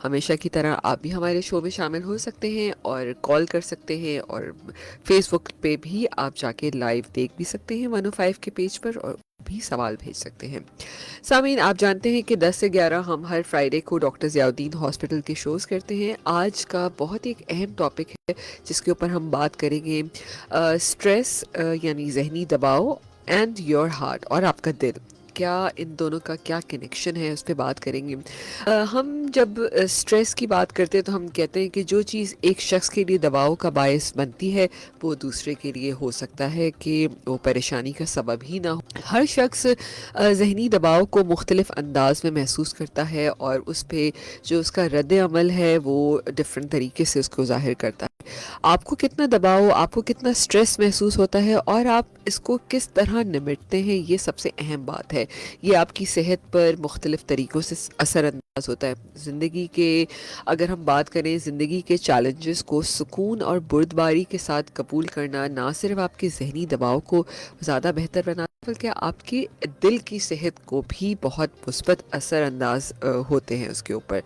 ہمیشہ کی طرح آپ بھی ہمارے شو میں شامل ہو سکتے ہیں اور کال کر سکتے ہیں، اور فیس بک پہ بھی آپ جا کے لائیو دیکھ بھی سکتے ہیں 105 کے پیج پر، اور بھی سوال بھیج سکتے ہیں۔ سامعین، آپ جانتے ہیں کہ 10 سے 11 ہم ہر فرائیڈے کو ڈاکٹر ضیاء الدین ہاسپٹل کے شوز کرتے ہیں۔ آج کا بہت ایک اہم ٹاپک ہے جس کے اوپر ہم بات کریں گے، اسٹریس یعنی ذہنی دباؤ اینڈ یور ہارٹ، اور آپ کا دل، کیا ان دونوں کا کیا کنیکشن ہے، اس پہ بات کریں گے۔ ہم جب اسٹریس کی بات کرتے ہیں تو ہم کہتے ہیں کہ جو چیز ایک شخص کے لیے دباؤ کا باعث بنتی ہے وہ دوسرے کے لیے ہو سکتا ہے کہ وہ پریشانی کا سبب ہی نہ ہو۔ ہر شخص ذہنی دباؤ کو مختلف انداز میں محسوس کرتا ہے، اور اس پہ جو اس کا رد عمل ہے وہ ڈفرینٹ طریقے سے اس کو ظاہر کرتا ہے۔ آپ کو کتنا دباؤ، آپ کو کتنا اسٹریس محسوس ہوتا ہے، اور آپ اس کو کس طرح نمٹتے ہیں، یہ سب سے اہم بات ہے۔ یہ آپ کی صحت پر مختلف طریقوں سے اثر انداز ہوتا ہے۔ زندگی کے، اگر ہم بات کریں زندگی کے چیلنجز کو سکون اور بردباری کے ساتھ قبول کرنا نہ صرف آپ کے ذہنی دباؤ کو زیادہ بہتر بناتا ہے بلکہ آپ کی دل کی صحت کو بھی بہت مثبت اثر انداز ہوتے ہیں اس کے اوپر۔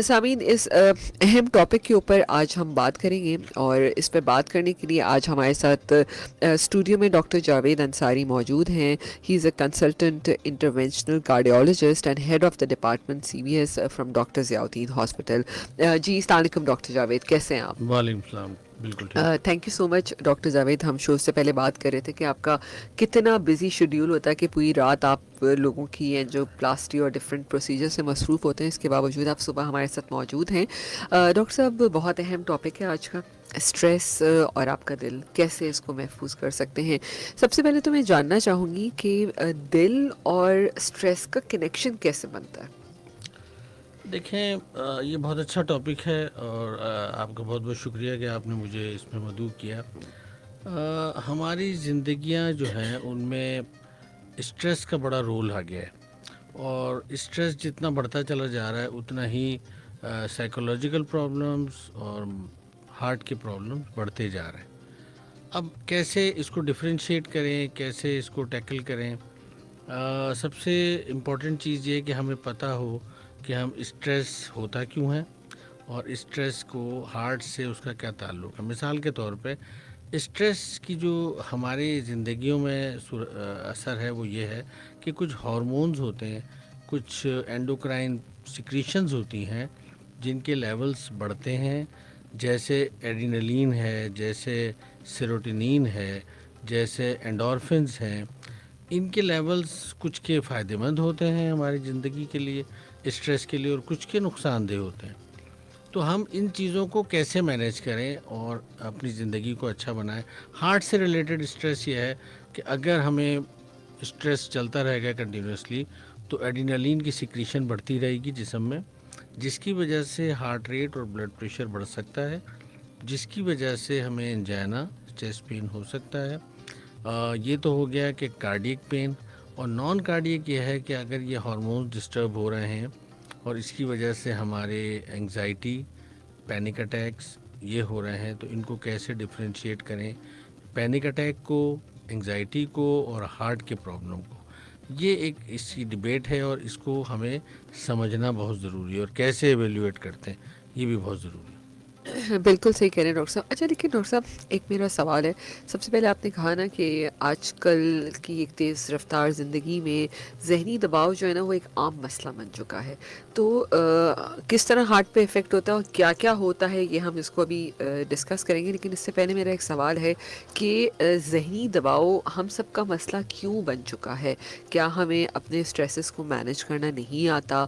سامعین، اس اہم ٹاپک کے اوپر آج ہم بات کریں گے، اور اس پہ بات کرنے کے لیے آج ہمارے ساتھ اسٹوڈیو میں ڈاکٹر جاوید انصاری موجود ہیں۔ He is a consultant interventional cardiologist and head of the department C B S from doctor Ziauddin hospital. جی السلام علیکم ڈاکٹر جاوید، کیسے ہیں آپ؟ وعلیکم السلام، بالکل ٹھیک۔ Thank you so much doctor Javed. ہم شو سے پہلے بات کر رہے تھے کہ آپ کا کتنا بزی شیڈیول ہوتا ہے کہ پوری رات آپ لوگوں کی اینجیوپلاسٹی اور ڈفرینٹ پروسیجر سے مصروف ہوتے ہیں، اس کے باوجود آپ صبح ہمارے ساتھ موجود ہیں۔ ڈاکٹر صاحب، بہت اہم ٹاپک ہے آج کا، اسٹریس اور آپ کا دل، کیسے اس کو محفوظ کر سکتے ہیں؟ سب سے پہلے تو میں جاننا چاہوں گی کہ دل اور اسٹریس کا کنیکشن کیسے بنتا ہے؟ دیکھیں، یہ بہت اچھا ٹاپک ہے، اور آپ کا بہت بہت شکریہ کہ آپ نے مجھے اس میں مدعو کیا۔ ہماری زندگیاں جو ہیں ان میں اسٹریس کا بڑا رول آ گیا ہے، اور اسٹریس جتنا بڑھتا چلا جا رہا ہے اتنا ہی سائیکولوجیکل پرابلمس اور ہارٹ کے پرابلمس بڑھتے جا رہے ہیں۔ اب کیسے اس کو ڈفرینشیٹ کریں، کیسے اس کو ٹیکل کریں؟ سب سے امپورٹنٹ چیز یہ ہے کہ ہمیں پتہ ہو کہ ہم اسٹریس ہوتا کیوں ہے، اور اسٹریس کو ہارٹ سے اس کا کیا تعلق ہے۔ مثال کے طور پہ اسٹریس کی جو ہماری زندگیوں میں اثر ہے وہ یہ ہے کہ کچھ ہارمونز ہوتے ہیں، کچھ اینڈوکرائن سیکریشنز ہوتی ہیں جن کے لیولز بڑھتے ہیں، جیسے ایڈینلین ہے، جیسے سیروٹونین ہے، جیسے اینڈورفنز ہیں۔ ان کے لیولز کچھ کے فائدہ مند ہوتے ہیں ہماری زندگی کے لیے، اسٹریس کے لیے، اور کچھ کے نقصان دہ ہوتے ہیں۔ تو ہم ان چیزوں کو کیسے مینیج کریں اور اپنی زندگی کو اچھا بنائیں؟ ہارٹ سے ریلیٹڈ اسٹریس یہ ہے کہ اگر ہمیں اسٹریس چلتا رہے گا کنٹینیوسلی تو ایڈینلین کی سیکریشن بڑھتی رہے گی جسم میں، جس کی وجہ سے ہارٹ ریٹ اور بلڈ پریشر بڑھ سکتا ہے، جس کی وجہ سے ہمیں انجائنا، چیسٹ پین ہو سکتا ہے۔ یہ تو ہو گیا کہ کارڈیک پین، اور نان کارڈیک یہ ہے کہ اگر یہ ہارمونز ڈسٹرب ہو رہے ہیں اور اس کی وجہ سے ہمارے انگزائٹی، پینک اٹیکس یہ ہو رہے ہیں، تو ان کو کیسے ڈفرینشیٹ کریں، پینک اٹیک کو، انگزائٹی کو اور ہارٹ کے پرابلم کو۔ یہ ایک اس کی ڈبیٹ ہے، اور اس کو ہمیں سمجھنا بہت ضروری ہے، اور کیسے ایویلیویٹ کرتے ہیں یہ بھی بہت ضروری ہے۔ بالکل صحیح کہہ رہے ہیں ڈاکٹر صاحب۔ اچھا لیکن ڈاکٹر صاحب، ایک میرا سوال ہے۔ سب سے پہلے آپ نے کہا نا کہ آج کل کی ایک تیز رفتار زندگی میں ذہنی دباؤ جو ہے نا وہ ایک عام مسئلہ بن چکا ہے، تو کس طرح ہارٹ پہ افیکٹ ہوتا ہے اور کیا کیا ہوتا ہے، یہ ہم اس کو ابھی ڈسکس کریں گے، لیکن اس سے پہلے میرا ایک سوال ہے کہ ذہنی دباؤ ہم سب کا مسئلہ کیوں بن چکا ہے؟ کیا ہمیں اپنے اسٹریسز کو مینیج کرنا نہیں آتا؟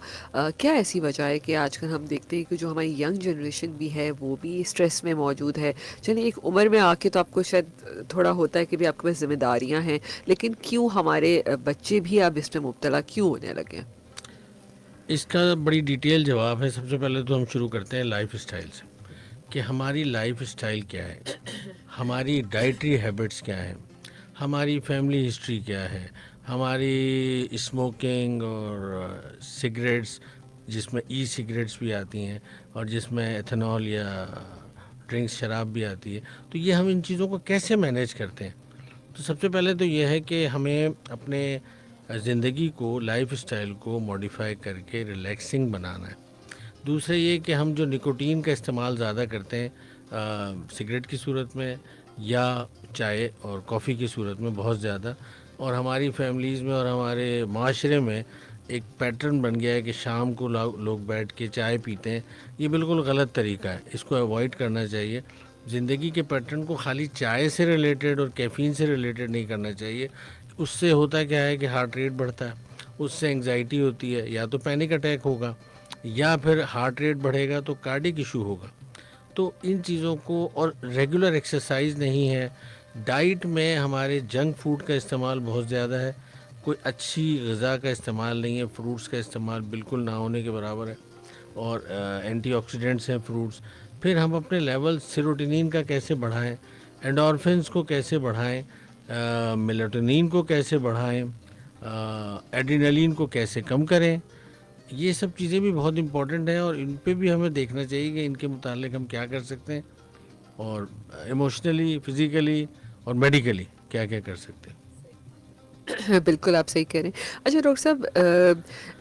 کیا ایسی وجہ ہے کہ آج کل ہم دیکھتے ہیں کہ جو ہماری ینگ جنریشن بھی ہے وہ بھی اسٹریس میں موجود ہے؟ چلیں ایک عمر میں آ کے تو آپ کو شاید تھوڑا ہوتا ہے کہ بھی آپ کے پاس ذمہ داریاں ہیں، لیکن کیوں ہمارے بچے بھی اب اس میں مبتلا کیوں ہونے لگے ہیں؟ اس کا بڑی ڈیٹیل جواب ہے۔ سب سے پہلے تو ہم شروع کرتے ہیں لائف اسٹائل سے، کہ ہماری لائف اسٹائل کیا ہے، ہماری ڈائٹری ہیبٹس کیا ہیں، ہماری فیملی ہسٹری کیا ہے، ہماری اسموکنگ اور سگریٹس، جس میں ای سگریٹس بھی آتی ہیں اور جس میں ایتھنول یا ڈرنکس، شراب بھی آتی ہے، تو یہ ہم ان چیزوں کو کیسے مینیج کرتے ہیں؟ تو سب سے پہلے تو یہ ہے کہ ہمیں اپنے زندگی کو، لائف اسٹائل کو ماڈیفائی کر کے ریلیکسنگ بنانا ہے۔ دوسرے یہ کہ ہم جو نکوٹین کا استعمال زیادہ کرتے ہیں سگریٹ کی صورت میں یا چائے اور کافی کی صورت میں بہت زیادہ، اور ہماری فیملیز میں اور ہمارے معاشرے میں ایک پیٹرن بن گیا ہے کہ شام کو لوگ بیٹھ کے چائے پیتے ہیں، یہ بالکل غلط طریقہ ہے، اس کو اوائڈ کرنا چاہیے۔ زندگی کے پیٹرن کو خالی چائے سے ریلیٹڈ اور کیفین سے ریلیٹڈ نہیں کرنا چاہیے۔ اس سے ہوتا کیا ہے کہ ہارٹ ریٹ بڑھتا ہے، اس سے انگزائٹی ہوتی ہے، یا تو پینک اٹیک ہوگا یا پھر ہارٹ ریٹ بڑھے گا تو کارڈک ایشو ہوگا۔ تو ان چیزوں کو، اور ریگولر ایکسرسائز نہیں ہے، ڈائٹ میں ہمارے جنک فوڈ کا استعمال بہت زیادہ ہے، کوئی اچھی غذا کا استعمال نہیں ہے، فروٹس کا استعمال بالکل نہ ہونے کے برابر ہے، اور اینٹی آکسیڈنٹس ہیں فروٹس۔ پھر ہم اپنے لیول سیروٹونین کا کیسے بڑھائیں، اینڈورفنس کو کیسے بڑھائیں، میلاٹونین کو کیسے بڑھائیں، ایڈرینلین کو کیسے کم کریں، یہ سب چیزیں بھی بہت امپورٹنٹ ہیں، اور ان پہ بھی ہمیں دیکھنا چاہیے کہ ان کے متعلق ہم کیا کر سکتے ہیں، اور ایموشنلی، فزیکلی اور میڈیکلی کیا کیا کر سکتے ہیں۔ بالکل آپ صحیح کہہ رہے ہیں۔ اچھا ڈاکٹر صاحب،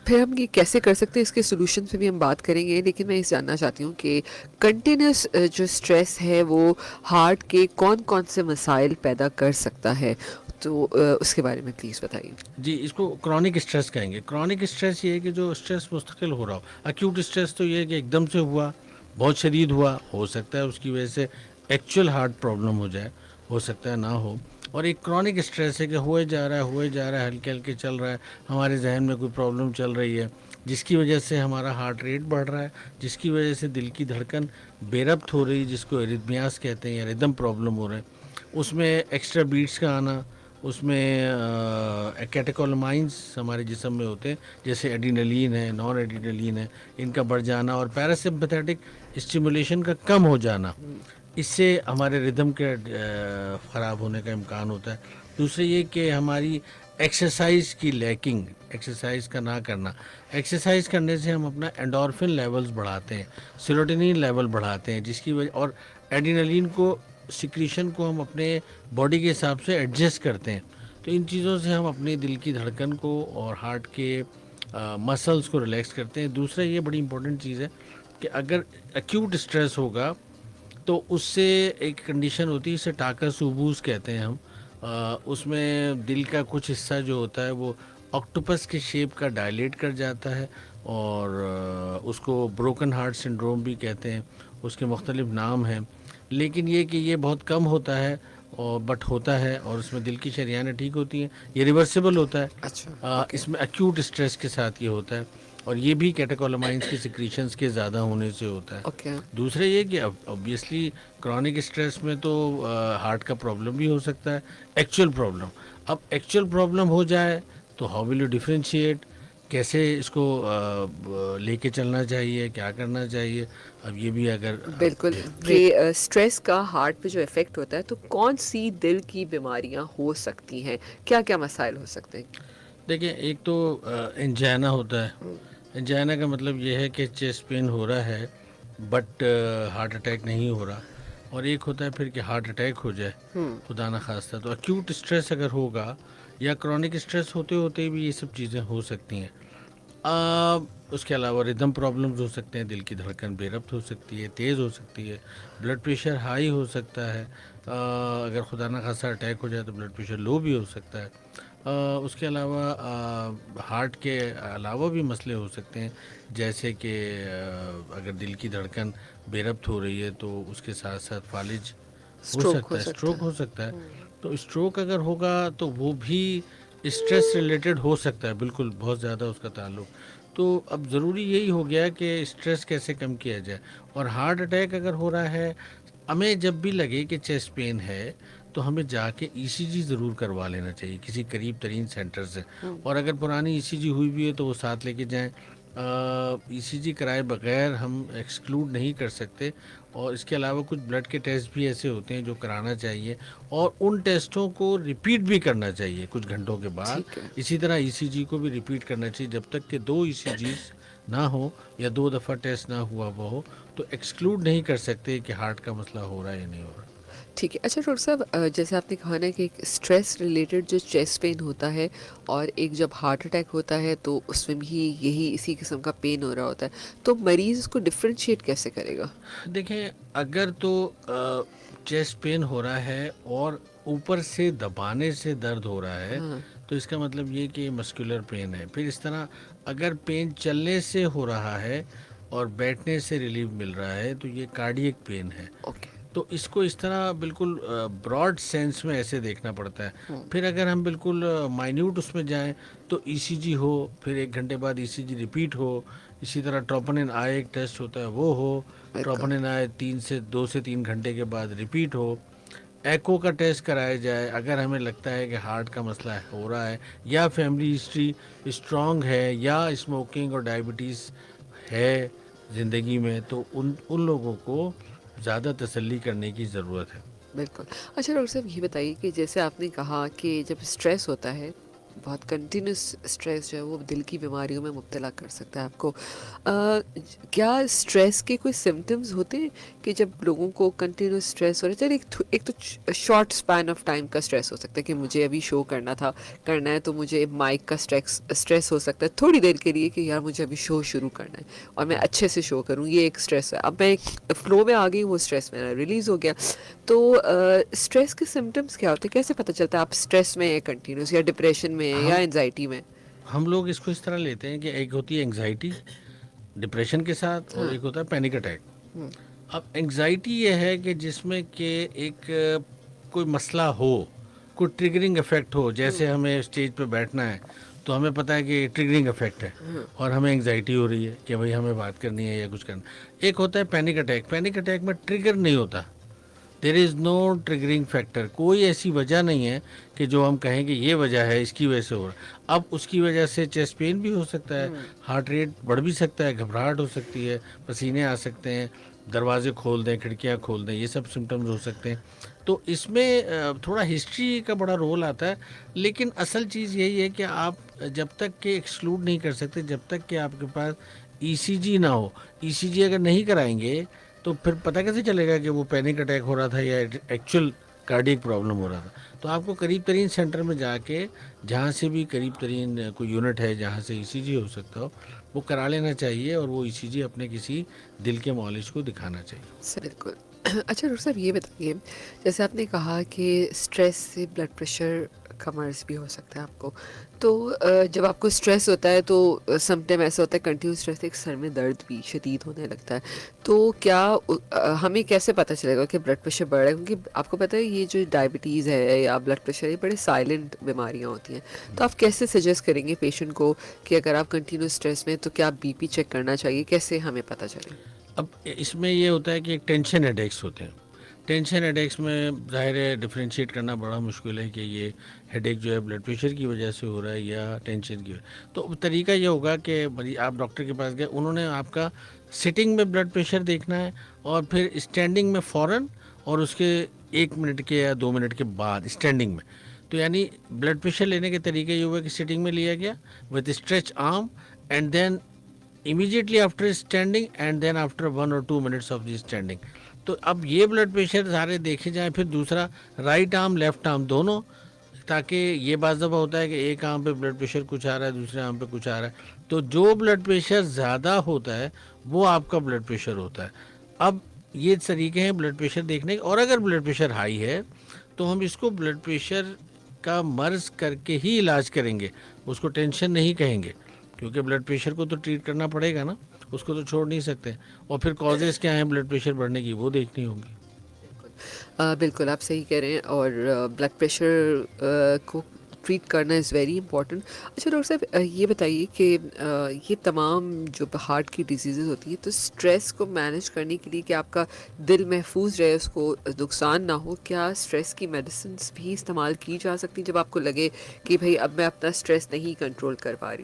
پھر ہم یہ کیسے کر سکتے ہیں، اس کے سولوشن پہ بھی ہم بات کریں گے، لیکن میں یہ جاننا چاہتی ہوں کہ کنٹینیوس جو اسٹریس ہے وہ ہارٹ کے کون کون سے مسائل پیدا کر سکتا ہے، تو اس کے بارے میں پلیز بتائیے۔ جی، اس کو کرونک اسٹریس کہیں گے۔ کرونک اسٹریس یہ ہے کہ جو اسٹریس مستقل ہو رہا ہو۔ اکیوٹ اسٹریس تو یہ ہے کہ ایک دم سے ہوا، بہت شدید ہوا، ہو سکتا ہے اس کی وجہ سے ایکچوئل ہارٹ پرابلم ہو جائے، ہو سکتا ہے نہ ہو۔ اور ایک کرونک اسٹریس ہے کہ ہوئے جا رہا ہے، ہلکے ہلکے چل رہا ہے، ہمارے ذہن میں کوئی پرابلم چل رہی ہے جس کی وجہ سے ہمارا ہارٹ ریٹ بڑھ رہا ہے، جس کی وجہ سے دل کی دھڑکن بے ربط ہو رہی ہے، جس کو ایریتھمیاز کہتے ہیں، یا ریدم پرابلم ہو رہے ہیں۔ اس میں ایکسٹرا بیٹس کا آنا، اس میں کیٹیکولامائنس ہمارے جسم میں ہوتے ہیں، جیسے ایڈینلین ہے، نان ایڈینلین ہے، ان کا بڑھ جانا، اور پیراسمپیتھیٹک اسٹیمولیشن کا کم ہو جانا، اس سے ہمارے ردم کے خراب ہونے کا امکان ہوتا ہے۔ دوسرے یہ کہ ہماری ایکسرسائز کی لیکنگ، ایکسرسائز کا نہ کرنا۔ ایکسرسائز کرنے سے ہم اپنا انڈورفن لیولز بڑھاتے ہیں، سیروٹونین لیول بڑھاتے ہیں، جس کی وجہ، اور ایڈینلین کو، سیکریشن کو ہم اپنے باڈی کے حساب سے ایڈجسٹ کرتے ہیں۔ تو ان چیزوں سے ہم اپنے دل کی دھڑکن کو اور ہارٹ کے مسلس کو ریلیکس کرتے ہیں۔ دوسرا یہ بڑی امپورٹنٹ چیز ہے کہ اگر ایکیوٹ اسٹریس ہوگا تو اس سے ایک کنڈیشن ہوتی ہے، اسے ٹاکس اوبوس کہتے ہیں ہم، اس میں دل کا کچھ حصہ جو ہوتا ہے وہ آکٹوپس کے شیپ کا ڈائلیٹ کر جاتا ہے، اور اس کو بروکن ہارٹ سنڈروم بھی کہتے ہیں، اس کے مختلف نام ہیں، لیکن یہ کہ یہ بہت کم ہوتا ہے، اور بٹ ہوتا ہے، اور اس میں دل کی شریانیں ٹھیک ہوتی ہیں، یہ ریورسیبل ہوتا ہے۔ اچھا، اس میں ایکیوٹ اسٹریس کے ساتھ یہ ہوتا ہے، اور یہ بھی کیٹیکولامائنس کی سیکریشنز کے زیادہ ہونے سے ہوتا ہے۔ اوکے، دوسرے یہ کہ اوبیسلی کرونک اسٹریس میں تو ہارٹ کا پرابلم بھی ہو سکتا ہے، ایکچوئل پرابلم۔ اب ایکچوئل پرابلم ہو جائے تو ہاؤ ول یو ڈیفرینشیٹ، کیسے اس کو لے کے چلنا چاہیے، کیا کرنا چاہیے، اب یہ بھی اگر بالکل کہ اسٹریس کا ہارٹ پہ جو افیکٹ ہوتا ہے تو کون سی دل کی بیماریاں ہو سکتی ہیں، کیا کیا مسائل ہو سکتے ہیں؟ دیکھیں، ایک تو انجائنا ہوتا ہے۔ انجائنا کا مطلب یہ ہے کہ چیسٹ پین ہو رہا ہے بٹ ہارٹ اٹیک نہیں ہو رہا، اور ایک ہوتا ہے پھر کہ ہارٹ اٹیک ہو جائے، خدا نہ خواستہ۔ تو ایکیوٹ اسٹریس اگر ہوگا یا کرونک اسٹریس ہوتے ہوتے بھی یہ سب چیزیں ہو سکتی ہیں۔ اس کے علاوہ ردم پرابلمز ہو سکتے ہیں، دل کی دھڑکن بے ربط ہو سکتی ہے، تیز ہو سکتی ہے، بلڈ پریشر ہائی ہو سکتا ہے، اگر خدا نہ خواستہ اٹیک ہو جائے تو بلڈ پریشر لو بھی ہو سکتا ہے۔ اس کے علاوہ ہارٹ کے علاوہ بھی مسئلے ہو سکتے ہیں، جیسے کہ اگر دل کی دھڑکن بے ربط ہو رہی ہے تو اس کے ساتھ ساتھ فالج ہو سکتا ہے، اسٹروک ہو سکتا ہے۔ تو اسٹروک اگر ہوگا تو وہ بھی اسٹریس ریلیٹڈ ہو سکتا ہے، بالکل بہت زیادہ اس کا تعلق۔ تو اب ضروری یہی ہو گیا کہ اسٹریس کیسے کم کیا جائے۔ اور ہارٹ اٹیک اگر ہو رہا ہے، ہمیں جب بھی لگے کہ چیسٹ پین ہے تو ہمیں جا کے ای سی جی ضرور کروا لینا چاہیے کسی قریب ترین سینٹر سے، اور اگر پرانی ای سی جی ہوئی بھی ہے تو وہ ساتھ لے کے جائیں۔ ای سی جی کرائے بغیر ہم ایکسکلوڈ نہیں کر سکتے، اور اس کے علاوہ کچھ بلڈ کے ٹیسٹ بھی ایسے ہوتے ہیں جو کرانا چاہیے، اور ان ٹیسٹوں کو ریپیٹ بھی کرنا چاہیے کچھ گھنٹوں کے بعد۔ ٹھیک ہے، اسی طرح ای سی جی کو بھی ریپیٹ کرنا چاہیے، جب تک کہ 2 ای سی جیز نہ ہو یا 2 دفعہ ٹیسٹ نہ ہوا وہ ہو، تو ایکسکلوڈ نہیں کر سکتے کہ ہارٹ کا مسئلہ ہو رہا ہے یا نہیں ہو رہا۔ ٹھیک ہے. اچھا ڈاکٹر صاحب جیسے آپ نے کہا نا کہ ایک اسٹریس ریلیٹڈ جو چیسٹ پین ہوتا ہے اور ایک جب ہارٹ اٹیک ہوتا ہے تو اس میں بھی یہی اسی قسم کا پین ہو رہا ہوتا ہے, تو مریض اس کو ڈفرینشیٹ کیسے کرے گا؟ دیکھیں اگر تو چیسٹ پین ہو رہا ہے اور اوپر سے دبانے سے درد ہو رہا ہے ہاں. تو اس کا مطلب یہ کہ مسکولر پین ہے. پھر اس طرح اگر پین چلنے سے ہو رہا ہے اور بیٹھنے سے ریلیف مل رہا ہے تو یہ کارڈیک پین ہے. اوکے. تو اس کو اس طرح بالکل براڈ سینس میں ایسے دیکھنا پڑتا ہے. پھر اگر ہم بالکل مائنیوٹ اس میں جائیں تو ای سی جی ہو, پھر 1 گھنٹے بعد ای سی جی ریپیٹ ہو. اسی طرح ٹروپونن آئی ایک ٹیسٹ ہوتا ہے وہ ہو. بالکل. ٹروپونن آئے 2 سے 3 گھنٹے کے بعد ریپیٹ ہو. ایکو کا ٹیسٹ کرایا جائے اگر ہمیں لگتا ہے کہ ہارٹ کا مسئلہ ہو رہا ہے یا فیملی ہسٹری اسٹرانگ ہے یا اسموکنگ اور ڈائبٹیز ہے زندگی میں, تو ان لوگوں کو زیادہ تسلی کرنے کی ضرورت ہے. بالکل. اچھا ڈاکٹر صاحب یہ بتائیے کہ جیسے آپ نے کہا کہ جب اسٹریس ہوتا ہے, بہت کنٹینیوس اسٹریس جو ہے وہ دل کی بیماریوں میں مبتلا کر سکتا ہے آپ کو. کیا اسٹریس کے کوئی سمٹمز ہوتے ہیں کہ جب لوگوں کو کنٹینیوس اسٹریس ہو رہا ہے؟ چلیے ایک تو شارٹ اسپین آف ٹائم کا اسٹریس ہو سکتا ہے کہ مجھے ابھی شو کرنا ہے تو مجھے مائک کا اسٹریس ہو سکتا ہے تھوڑی دیر کے لیے کہ یار مجھے ابھی شو شروع کرنا ہے اور میں اچھے سے شو کروں, یہ ایک اسٹریس ہے. اب میں ایک فلو میں آ گئی, وہ اسٹریس میرا ریلیز ہو گیا. تو اسٹریس کے سمٹمز کیا ہوتے ہیں, کیسے پتہ چلتا ہے آپ اسٹریس میں ہیں کنٹینیوس یا ڈپریشن میں ہیں یا ہم انزائٹی میں؟ ہم لوگ اس کو اس طرح لیتے ہیں کہ ایک ہوتی ہے انگزائٹی ڈپریشن کے ساتھ اور ہاں. ایک ہوتا ہے پینک اٹیک. اب انگزائٹی یہ ہے کہ جس میں کہ ایک کوئی مسئلہ ہو, کوئی ٹریگرنگ افیکٹ ہو, جیسے ہمیں اسٹیج پہ بیٹھنا ہے تو ہمیں پتہ ہے کہ ٹریگرنگ افیکٹ ہے اور ہمیں انگزائٹی ہو رہی ہے کہ بھئی ہمیں بات کرنی ہے یا کچھ کرنا. ایک ہوتا ہے پینک اٹیک. پینک اٹیک میں ٹریگر نہیں ہوتا, دیر از نو ٹریگرنگ فیکٹر. کوئی ایسی وجہ نہیں ہے کہ جو ہم کہیں کہ یہ وجہ ہے اس کی وجہ سے ہو رہا ہے. اب اس کی وجہ سے چیسٹ پین بھی ہو سکتا ہے, ہارٹ ریٹ بڑھ بھی سکتا ہے, گھبراہٹ ہو سکتی ہے, پسینے آ سکتے ہیں, دروازے کھول دیں, کھڑکیاں کھول دیں, یہ سب سمٹمز ہو سکتے ہیں. تو اس میں تھوڑا ہسٹری کا بڑا رول آتا ہے. لیکن اصل چیز یہی ہے کہ آپ جب تک کہ ایکسکلوڈ نہیں کر سکتے, جب تک کہ آپ کے پاس ای سی جی نہ ہو. ای سی جی اگر نہیں کرائیں گے تو پھر پتہ کیسے چلے گا کہ وہ پینک اٹیک ہو رہا تھا یا ایکچوئل کارڈیک پرابلم ہو رہا تھا. تو آپ کو قریب ترین سینٹر میں جا کے, جہاں سے بھی قریب ترین کوئی یونٹ ہے جہاں سے ای سی جی ہو سکتا ہو, وہ کرا لینا چاہیے اور وہ ای سی جی اپنے کسی دل کے معالج کو دکھانا چاہیے. بالکل. اچھا ڈاکٹر صاحب یہ بتائیے, جیسے آپ نے کہا کہ اسٹریس سے بلڈ پریشر کا مرض بھی ہو سکتا ہے آپ کو, تو جب آپ کو اسٹریس ہوتا ہے تو سم ٹائم ایسا ہوتا ہے کنٹینیوس اسٹریس سے ایک سر میں درد بھی شدید ہونے لگتا ہے, تو کیا ہمیں کیسے پتہ چلے گا کہ بلڈ پریشر بڑھ رہا ہے؟ کیونکہ آپ کو پتہ ہے یہ جو ڈائبٹیز ہے یا بلڈ پریشر, یہ بڑے سائلنٹ بیماریاں ہوتی ہیں. تو آپ کیسے سجیسٹ کریں گے پیشنٹ کو کہ اگر آپ کنٹینیوس اسٹریس میں تو کیا بی پی چیک کرنا چاہیے, کیسے ہمیں پتہ چلے؟ اب اس میں یہ ہوتا ہے کہ ایک ٹینشن ہیڈیکس ہوتے ہیں. ٹینشن ہیڈیکس میں ظاہر ہے ڈفرینشیٹ کرنا بڑا مشکل ہے کہ یہ ہیڈیک جو ہے بلڈ پریشر کی وجہ سے ہو رہا ہے یا ٹینشن کی وجہ. تو طریقہ یہ ہوگا کہ آپ ڈاکٹر کے پاس گئے, انہوں نے آپ کا سٹنگ میں بلڈ پریشر دیکھنا ہے اور پھر اسٹینڈنگ میں فوراً اور اس کے 1 منٹ کے یا 2 منٹ کے بعد اسٹینڈنگ میں. تو یعنی بلڈ پریشر لینے کے طریقے یہ ہوا کہ سٹنگ میں لیا گیا with stretch arm and then immediately after standing and then after 1 or 2 minutes of the standing. تو اب یہ بلڈ پریشر سارے دیکھے جائیں. پھر دوسرا رائٹ آرم لیفٹ آرم دونوں, تاکہ یہ بعض دفعہ ہوتا ہے کہ ایک آرم پہ بلڈ پریشر کچھ آ رہا ہے, دوسرے آرم پہ کچھ آ رہا ہے. تو جو بلڈ پریشر زیادہ ہوتا ہے وہ آپ کا بلڈ پریشر ہوتا ہے. اب یہ طریقے ہیں بلڈ پریشر دیکھنے کے. اور اگر بلڈ پریشر ہائی ہے تو ہم اس کو بلڈ پریشر کا مرض کر کے ہی علاج کریں گے, اس کو ٹینشن نہیں کہیں گے, کیونکہ بلڈ پریشر کو تو ٹریٹ کرنا پڑے گا نا, اس کو تو چھوڑ نہیں سکتے. اور پھر کازز کیا ہیں بلڈ پریشر بڑھنے کی, وہ دیکھنی ہوں گی. بالکل آپ صحیح کہہ رہے ہیں, اور بلڈ پریشر کو ٹریٹ کرنا از ویری امپورٹنٹ. اچھا ڈاکٹر صاحب یہ بتائیے کہ یہ تمام جو ہارٹ کی ڈیزیزز ہوتی ہیں, تو اسٹریس کو مینیج کرنے کے لیے کہ آپ کا دل محفوظ رہے, اس کو نقصان نہ ہو, کیا اسٹریس کی میڈیسنس بھی استعمال کی جا سکتی ہیں جب آپ کو لگے کہ بھئی اب میں اپنا اسٹریس نہیں کنٹرول کر پا رہی؟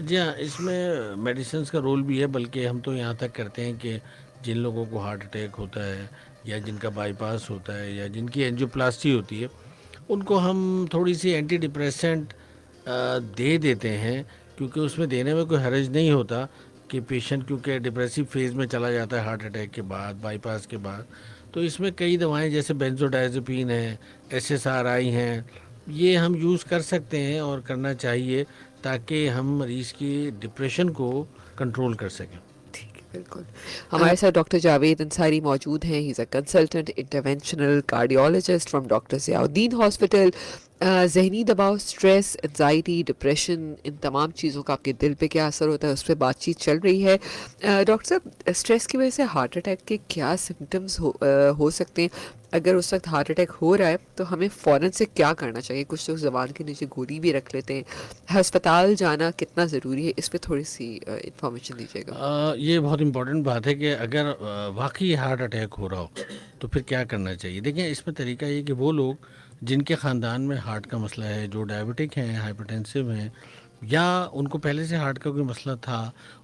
جی ہاں, اس میں میڈیسنس کا رول بھی ہے, بلکہ ہم تو یہاں تک کرتے ہیں کہ جن لوگوں کو ہارٹ اٹیک ہوتا ہے یا جن کا بائی پاس ہوتا ہے یا جن کی اینجیوپلاسٹی ہوتی ہے, ان کو ہم تھوڑی سی اینٹی ڈپریسنٹ دے دیتے ہیں, کیونکہ اس میں دینے میں کوئی حرج نہیں ہوتا کہ پیشنٹ کیونکہ ڈپریسو فیز میں چلا جاتا ہے ہارٹ اٹیک کے بعد, بائی پاس کے بعد, تو اس میں کئی دوائیں جیسے بینزوڈائزپین ہیں، SSRI ہیں، یہ ہم یوز کر سکتے ہیں اور کرنا چاہیے تاکہ ہم مریض کی ڈپریشن کو کنٹرول کر سکیں. ٹھیک ہے، بالکل. ہمارے ساتھ ڈاکٹر جاوید انصاری موجود ہیں. He is a consultant interventional cardiologist from doctor Ziauddin hospital. ذہنی دباؤ، اسٹریس، انزائٹی، ڈپریشن، ان تمام چیزوں کا آپ کے دل پہ کیا اثر ہوتا ہے، اس پہ بات چیت چل رہی ہے. ڈاکٹر صاحب، اسٹریس کی وجہ سے ہارٹ اٹیک کے کیا سمٹمز ہو سکتے ہیں؟ اگر اس وقت ہارٹ اٹیک ہو رہا ہے تو ہمیں فوراً سے کیا کرنا چاہیے؟ کچھ لوگ زبان کے نیچے گولی بھی رکھ لیتے ہیں. ہسپتال جانا کتنا ضروری ہے، اس پہ تھوڑی سی انفارمیشن دیجیے گا. یہ بہت امپورٹنٹ بات ہے کہ اگر واقعی ہارٹ اٹیک ہو رہا ہو تو پھر کیا کرنا چاہیے. دیکھیں، اس میں طریقہ یہ کہ وہ لوگ جن کے خاندان میں ہارٹ کا مسئلہ ہے، جو ڈائبٹک ہیں، ہائپرٹینسو ہیں، یا ان کو پہلے سے ہارٹ کا کوئی مسئلہ تھا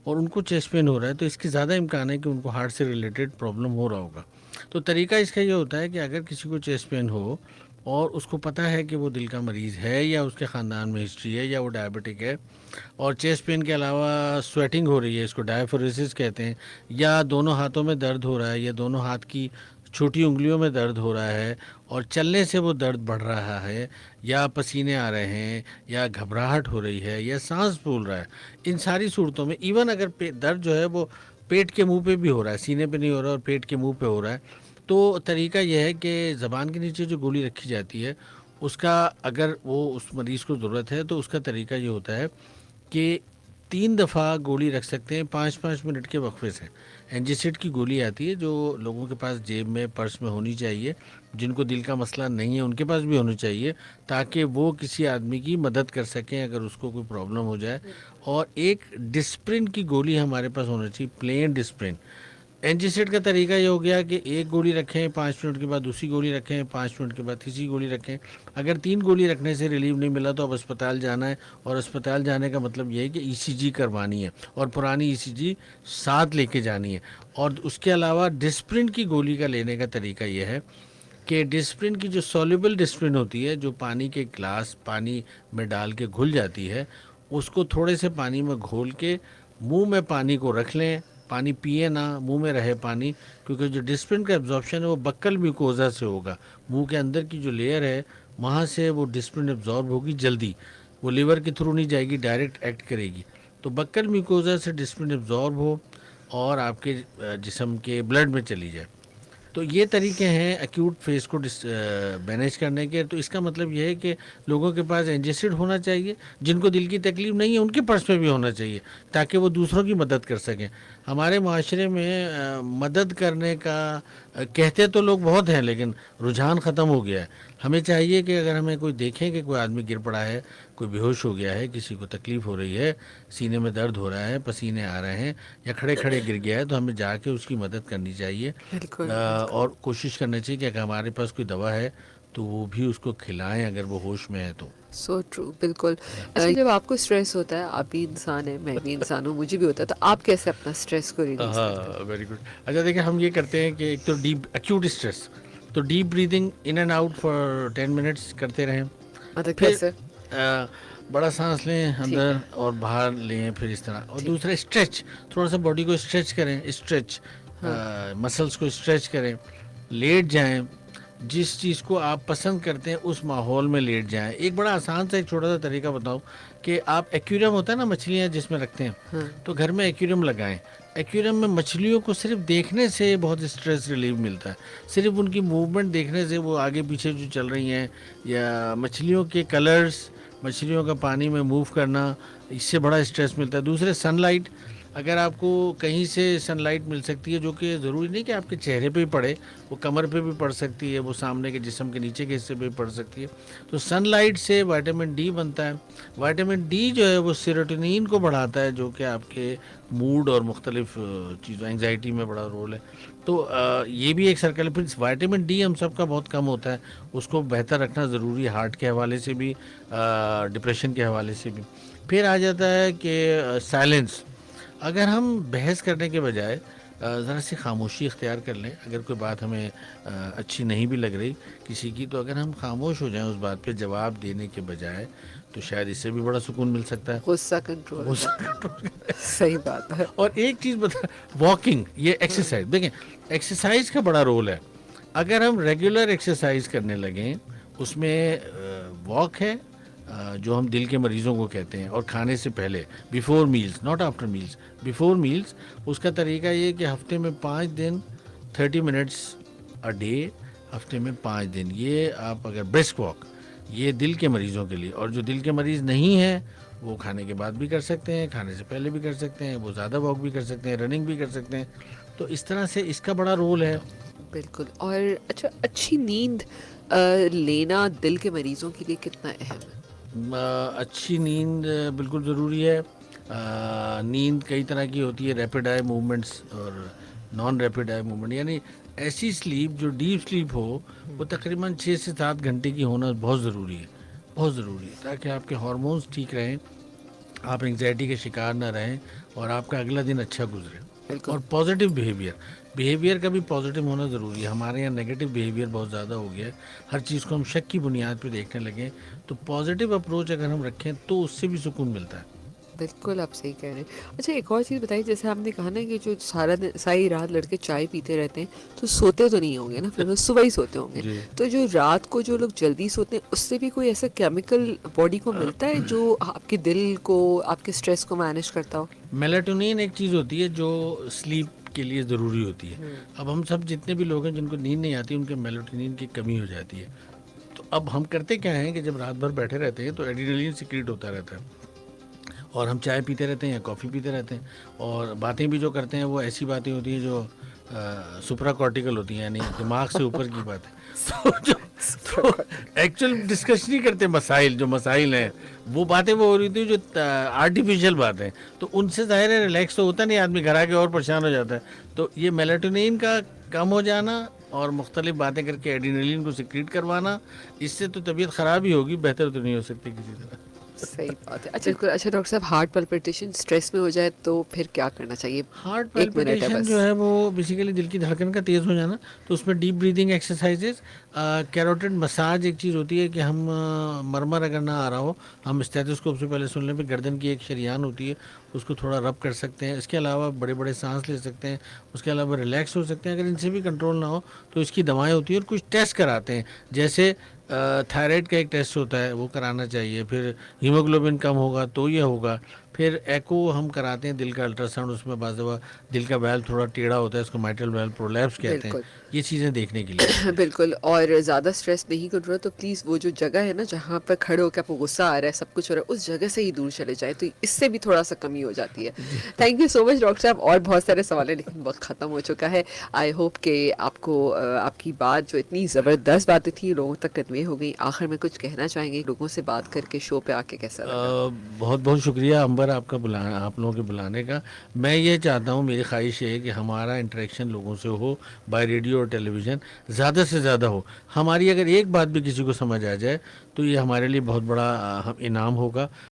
اور ان کو چیسٹ پین ہو رہا ہے، تو اس کی زیادہ امکان ہے کہ ان کو ہارٹ سے ریلیٹڈ پرابلم ہو رہا ہوگا. تو طریقہ اس کا یہ ہوتا ہے کہ اگر کسی کو چیسٹ پین ہو اور اس کو پتہ ہے کہ وہ دل کا مریض ہے یا اس کے خاندان میں ہسٹری ہے یا وہ ڈائبٹک ہے، اور چیسٹ پین کے علاوہ سویٹنگ ہو رہی ہے، اس کو ڈائفوریسس کہتے ہیں، یا دونوں ہاتھوں میں درد ہو رہا ہے یا دونوں ہاتھ کی چھوٹی انگلیوں میں درد ہو رہا ہے اور چلنے سے وہ درد بڑھ رہا ہے، یا پسینے آ رہے ہیں، یا گھبراہٹ ہو رہی ہے، یا سانس پھول رہا ہے، ان ساری صورتوں میں ایون اگر درد جو ہے وہ پیٹ کے منہ پہ بھی ہو رہا ہے، سینے پہ نہیں ہو رہا اور پیٹ کے منہ پہ ہو رہا ہے، تو طریقہ یہ ہے کہ زبان کے نیچے جو گولی رکھی جاتی ہے اس کا، اگر وہ اس مریض کو ضرورت ہے تو اس کا طریقہ یہ ہوتا ہے کہ 3 دفعہ گولی رکھ سکتے ہیں 5-5 منٹ کے وقفے سے. اینجیسڈ کی گولی آتی ہے جو لوگوں کے پاس جیب میں، پرس میں ہونی چاہیے. جن کو دل کا مسئلہ نہیں ہے ان کے پاس بھی ہونی چاہیے تاکہ وہ کسی آدمی کی مدد کر سکیں اگر اس کو کوئی پرابلم ہو جائے. اور ایک ڈسپرن کی گولی ہمارے پاس ہونا چاہیے، پلین ڈسپرن. اینجیسڈ کا طریقہ یہ ہو گیا کہ ایک گولی رکھیں، 5 منٹ کے بعد دوسری گولی رکھیں، 5 منٹ کے بعد تیسری گولی رکھیں. اگر 3 گولی رکھنے سے ریلیو نہیں ملا تو اب اسپتال جانا ہے، اور اسپتال جانے کا مطلب یہ ہے کہ ECG کروانی ہے اور پرانی ECG ساتھ لے کے جانی ہے. اور اس کے علاوہ ڈسپرن کی گولی کا لینے کا طریقہ یہ ہے کہ ڈسپرن کی جو سولیبل ڈسپرن ہوتی ہے، جو پانی کے گلاس پانی میں ڈال کے گھل جاتی ہے، اس کو تھوڑے سے پانی میں گھول کے منہ میں پانی کو رکھ لیں. پانی پیے نہ، منہ میں رہے پانی، کیونکہ جو ڈسپرن کا ایبزارپشن ہے وہ بکل میوکوزا سے ہوگا. منہ کے اندر کی جو لیئر ہے وہاں سے وہ ڈسپرن ایبزارب ہوگی جلدی، وہ لیور کے تھرو نہیں جائے گی، ڈائریکٹ ایکٹ کرے گی. تو بکل میوکوزا سے ڈسپرن ایبزارب ہو اور آپ کے جسم کے بلڈ میں چلی جائے. تو یہ طریقے ہیں ایکیوٹ فیز کو مینیج کرنے کے. تو اس کا مطلب یہ ہے کہ لوگوں کے پاس اینجیسڈ ہونا چاہیے، جن کو دل کی تکلیف نہیں ہے ان کے پرس میں بھی ہونا چاہیے تاکہ وہ دوسروں کی مدد کر سکیں. ہمارے معاشرے میں مدد کرنے کا کہتے تو لوگ بہت ہیں لیکن رجحان ختم ہو گیا ہے. ہمیں چاہیے کہ اگر ہمیں کوئی دیکھیں کہ کوئی آدمی گر پڑا ہے، کوئی بے ہوش ہو گیا ہے، کسی کو تکلیف ہو رہی ہے، سینے میں درد ہو رہا ہے، پسینے آ رہے ہیں، یا کھڑے کھڑے گر گیا ہے، تو ہمیں جا کے اس کی مدد کرنی چاہیے. بالکل. اور کوشش کرنا چاہیے کہ اگر ہمارے پاس کوئی دوا ہے تو وہ بھی اس کو کھلائیں اگر وہ ہوش میں ہے تو. سو ٹرو، بالکل. جب آپ کو اسٹریس ہوتا ہے، آپ بھی انسان ہیں، میں بھی انسان ہوں، مجھے بھی ہوتا ہے، تو آپ کیسے اپنا اسٹریس کو ریلیز کرتے ہیں؟ Very good. اچھا دیکھیں، ہم یہ کرتے ہیں کہ ایک تو ڈیپ ایکیوٹ اسٹریس، تو deep breathing in and out for 10 minutes کرتے رہیں. مطلب پھر کیسے؟ بڑا سانس لیں اندر اور باہر لیں، پھر اس طرح. اور دوسرا اسٹریچ، تھوڑا سا باڈی کو اسٹریچ کریں، اسٹریچ مسلس کو اسٹریچ کریں. لیٹ جائیں، جس چیز کو آپ پسند کرتے ہیں اس ماحول میں لیٹ جائیں. ایک بڑا آسان سا ایک چھوٹا سا طریقہ بتاؤں کہ آپ ایکویریم ہوتا ہے نا مچھلیاں جس میں رکھتے ہیں، تو گھر میں ایکویریم لگائیں. ایکویریم میں مچھلیوں کو صرف دیکھنے سے بہت اسٹریس ریلیو ملتا ہے. صرف ان کی موومنٹ دیکھنے سے، وہ آگے پیچھے جو چل رہی ہیں، یا مچھلیوں کے کلرز، مچھلیوں کا پانی میں موو کرنا، اس سے بڑا اسٹریس ملتا ہے. دوسرے سن لائٹ، اگر آپ کو کہیں سے سن لائٹ مل سکتی ہے، جو کہ ضروری نہیں کہ آپ کے چہرے پہ ہی پڑے، وہ کمر پہ بھی پڑ سکتی ہے، وہ سامنے کے جسم کے نیچے کے حصے پہ بھی پڑ سکتی ہے. تو سن لائٹ سے وائٹامن ڈی بنتا ہے. وائٹامن ڈی جو ہے وہ سیروٹونین کو بڑھاتا ہے، جو کہ آپ کے موڈ اور مختلف چیزوں، انگزائٹی میں بڑا رول ہے. تو یہ بھی ایک سرکل ہے. پھر وائٹامن ڈی ہم سب کا بہت کم ہوتا ہے، اس کو بہتر رکھنا ضروری ہے، ہارٹ کے حوالے سے بھی، ڈپریشن کے حوالے سے بھی. پھر آ جاتا ہے کہ سائلنس. اگر ہم بحث کرنے کے بجائے ذرا سی خاموشی اختیار کر لیں، اگر کوئی بات ہمیں اچھی نہیں بھی لگ رہی کسی کی، تو اگر ہم خاموش ہو جائیں اس بات پہ جواب دینے کے بجائے، تو شاید اس سے بھی بڑا سکون مل سکتا ہے. غصہ کنٹرول. غصہ کنٹرول. صحیح بات ہے. اور ایک چیز بتا، واکنگ، یہ ایکسرسائز. دیکھیں ایکسرسائز کا بڑا رول ہے. اگر ہم ریگولر ایکسرسائز کرنے لگیں، اس میں واک ہے جو ہم دل کے مریضوں کو کہتے ہیں، اور کھانے سے پہلے، before meals, not after meals, before meals. اس کا طریقہ یہ کہ ہفتے میں 5 دن 30 منٹس اے ڈے، ہفتے میں 5 دن، یہ آپ اگر برسک واک، یہ دل کے مریضوں کے لیے. اور جو دل کے مریض نہیں ہیں وہ کھانے کے بعد بھی کر سکتے ہیں، کھانے سے پہلے بھی کر سکتے ہیں، وہ زیادہ واک بھی کر سکتے ہیں، رننگ بھی کر سکتے ہیں. تو اس طرح سے اس کا بڑا رول ہے. بالکل. اور اچھا، اچھی نیند لینا دل کے مریضوں کے لیے کتنا اہم ہے؟ اچھی نیند بالکل ضروری ہے. نیند کئی طرح کی ہوتی ہے، ریپڈ آئی موومنٹس اور نان ریپڈ آئی موومنٹ. یعنی ایسی سلیپ جو ڈیپ سلیپ ہو، وہ تقریباً 6 سے 7 گھنٹے کی ہونا بہت ضروری ہے، بہت ضروری ہے، تاکہ آپ کے ہارمونز ٹھیک رہیں، آپ انگزائٹی کے شکار نہ رہیں، اور آپ کا اگلا دن اچھا گزرے. بالکل. اور پازیٹیو بیہیویئر کا بھی پازیٹیو ہونا ضروری ہے. ہمارے یہاں نیگیٹو بیہیویئر بہت زیادہ ہو گیا ہے، ہر چیز کو ہم شک کی بنیاد پہ دیکھنے لگیں. تو پازیٹیو اپروچ اگر ہم رکھیں تو اس سے بھی سکون ملتا ہے. بالکل آپ صحیح کہہ رہے ہیں. اچھا، ایک اور چیز بتائیے، جیسے آپ نے کہا نا کہ جو سارا دن ساری رات لڑکے چائے پیتے رہتے ہیں تو سوتے تو نہیں ہوں گے نا، پھر وہ صبح ہی سوتے ہوں گے. جی. تو جو رات کو جو لوگ جلدی سوتے ہیں، اس سے بھی کوئی ایسا کیمیکل باڈی کو ملتا ہے جو آپ کے دل کو، آپ کے اسٹریس کو مینیج کرتا ہو؟ میلاٹونین ایک چیز ہوتی ہے جو سلیپ کے لیے ضروری ہوتی ہے. اب ہم سب جتنے بھی لوگ ہیں جن کو نیند نہیں آتی، ان کے میلاٹونین کی کمی ہو جاتی ہے. تو اب ہم کرتے کیا ہیں کہ جب رات بھر بیٹھے رہتے ہیں تو ایڈرینلین سیکریٹ ہوتا رہتا ہے، اور ہم چائے پیتے رہتے ہیں یا کافی پیتے رہتے ہیں، اور باتیں بھی جو کرتے ہیں وہ ایسی باتیں ہوتی ہیں جو سپرا کارٹیکل ہوتی ہیں، یعنی دماغ سے اوپر کی باتیں. تو ایکچوئل ڈسکس نہیں کرتے مسائل، جو مسائل ہیں وہ باتیں وہ ہو رہی تھیں جو آرٹیفیشیل باتیں. تو ان سے ظاہر ہے ریلیکس تو ہوتا نہیں، آدمی گھر آ کے اور پریشان ہو جاتا ہے. تو یہ میلاٹونین کا کم ہو جانا اور مختلف باتیں کر کے ایڈرینلین کو سیکریٹ کروانا، اس سے تو طبیعت خراب ہی ہوگی، بہتر تو نہیں ہو سکتی کسی طرح. صحیح بات ہے. اچھا ڈاکٹر صاحب، ہارٹ پلپیٹیشن اسٹریس میں ہو جائے تو پھر کیا کرنا چاہیے؟ ہارٹ 1 منٹ ہے پیلپیٹیشن بس. جو ہے وہ بیسیکلی دل کی دھڑکن کا تیز ہو جانا. تو اس میں deep breathing exercises, carotid massage ایک چیز ہوتی ہے کہ ہم مرمر اگر نہ آ رہا ہو، ہم اسٹیتھوسکوپ سے پہلے سن لیں، پہ گردن کی ایک شریان ہوتی ہے، اس کو تھوڑا رب کر سکتے ہیں. اس کے علاوہ بڑے بڑے سانس لے سکتے ہیں، اس کے علاوہ ریلیکس ہو سکتے ہیں. اگر ان سے بھی کنٹرول نہ ہو تو اس کی دوائیں ہوتی ہیں، اور کچھ ٹیسٹ کراتے ہیں، جیسے تھائرائڈ کا ایک ٹیسٹ ہوتا ہے، وہ کرانا چاہیے. پھر ہیموگلوبن کم ہوگا تو یہ ہوگا. پھر ایکو ہم کراتے ہیں دل کا الٹرا ساؤنڈ، اس میں بعض دفعہ دل کا ویل تھوڑا ٹیڑھا ہوتا ہے، اس کو مائٹرل ویل پرولیپس کہتے ہیں. بالکل. یہ چیزیں دیکھنے کے لیے ہوتی ہیں. بالکل. اور زیادہ اسٹریس نہیں کنٹرول تو پلیز وہ جو جگہ ہے نا جہاں پہ کھڑے ہو کے آپ کو غصہ آ رہا ہے، سب کچھ ہو رہا ہے، اس جگہ سے ہی دور چلے جائیں، تو اس سے بھی تھوڑا سا کمی ہو جاتی ہے. Thank you so much doctor صاحب. اور بہت سارے سوال ہیں لیکن وقت ختم ہو چکا ہے. آئی ہوپ کہ آپ کو آپ کی بات جو اتنی زبردست باتیں تھیں لوگوں تک کنوے ہو گئی. آخر میں کچھ کہنا چاہیں گے لوگوں سے بات کر کے، شو پہ آ کے کیسا لگا؟ بہت بہت شکریہ امبر، آپ کا بلانا، آپ لوگوں کے بلانے کا. میں یہ چاہتا ہوں، میری خواہش ہے کہ ہمارا انٹریکشن لوگوں سے ہو، بائی ریڈیو اور ٹیلی ویژن زیادہ سے زیادہ ہو. ہماری اگر ایک بات بھی کسی کو سمجھ آ جائے تو یہ ہمارے لیے بہت بڑا انعام ہوگا.